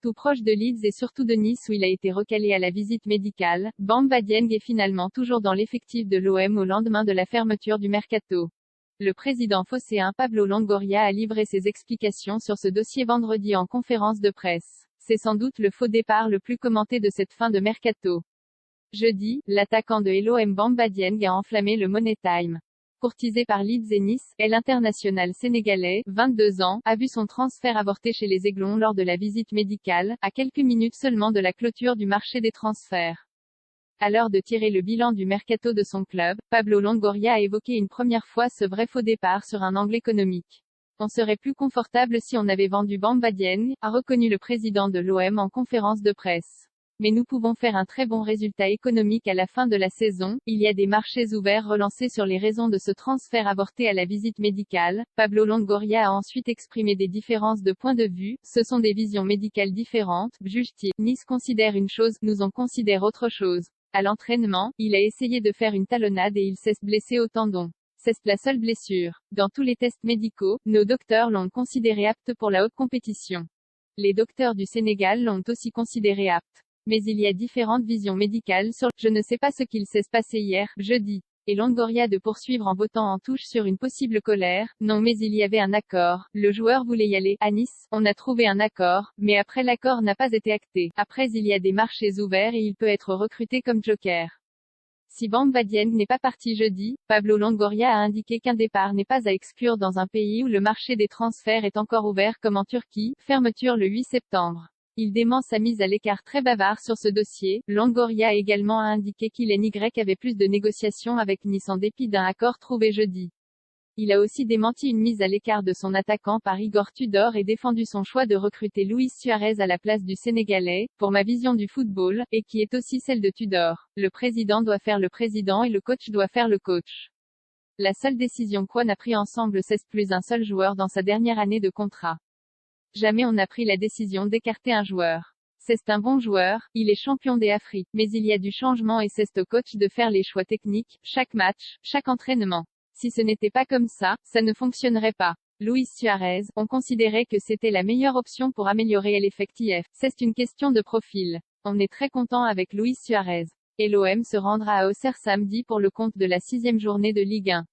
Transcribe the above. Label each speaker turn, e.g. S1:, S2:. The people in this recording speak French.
S1: Tout proche de Leeds et surtout de Nice où il a été recalé à la visite médicale, Bamba Dieng est finalement toujours dans l'effectif de l'OM au lendemain de la fermeture du mercato. Le président phocéen Pablo Longoria a livré ses explications sur ce dossier vendredi en conférence de presse. C'est sans doute le faux départ le plus commenté de cette fin de mercato. Jeudi, l'attaquant de l'OM Bamba Dieng a enflammé le Money Time. Courtisé par Leeds et Nice, l'international sénégalais, 22 ans, a vu son transfert avorté chez les Aiglons lors de la visite médicale, à quelques minutes seulement de la clôture du marché des transferts. À l'heure de tirer le bilan du mercato de son club, Pablo Longoria a évoqué une première fois ce vrai faux départ sur un angle économique. On serait plus confortable si on avait vendu Bamba Dieng, a reconnu le président de l'OM en conférence de presse. Mais nous pouvons faire un très bon résultat économique à la fin de la saison. Il y a des marchés ouverts relancés sur les raisons de ce transfert avorté à la visite médicale. Pablo Longoria a ensuite exprimé des différences de point de vue. Ce sont des visions médicales différentes, juge-t-il. Nice considère une chose, nous en considère autre chose. À l'entraînement, il a essayé de faire une talonnade et il s'est blessé au tendon. C'est la seule blessure. Dans tous les tests médicaux, nos docteurs l'ont considéré apte pour la haute compétition. Les docteurs du Sénégal l'ont aussi considéré apte. Mais il y a différentes visions médicales sur « Je ne sais pas ce qu'il s'est passé hier, jeudi ». Et Longoria de poursuivre en bottant en touche sur une possible colère. Non mais il y avait un accord, le joueur voulait y aller. À Nice, on a trouvé un accord, mais après l'accord n'a pas été acté. Après il y a des marchés ouverts et il peut être recruté comme joker. Si Bamba Dieng n'est pas parti jeudi, Pablo Longoria a indiqué qu'un départ n'est pas à exclure dans un pays où le marché des transferts est encore ouvert comme en Turquie, fermeture le 8 septembre. Il dément sa mise à l'écart très bavard sur ce dossier. Longoria a également indiqué qu'il avait plus de négociations avec Nice en dépit d'un accord trouvé jeudi. Il a aussi démenti une mise à l'écart de son attaquant par Igor Tudor et défendu son choix de recruter Luis Suarez à la place du Sénégalais, pour ma vision du football, et qui est aussi celle de Tudor. Le président doit faire le président et le coach doit faire le coach. La seule décision qu'on a pris ensemble c'est plus un seul joueur dans sa dernière année de contrat. Jamais on n'a pris la décision d'écarter un joueur. C'est un bon joueur, il est champion d'Afrique, mais il y a du changement et c'est au coach de faire les choix techniques, chaque match, chaque entraînement. Si ce n'était pas comme ça ne fonctionnerait pas. Luis Suarez, on considérait que c'était la meilleure option pour améliorer l'effectif. C'est une question de profil. On est très content avec Luis Suarez. Et l'OM se rendra à Auxerre samedi pour le compte de la 6e journée de Ligue 1.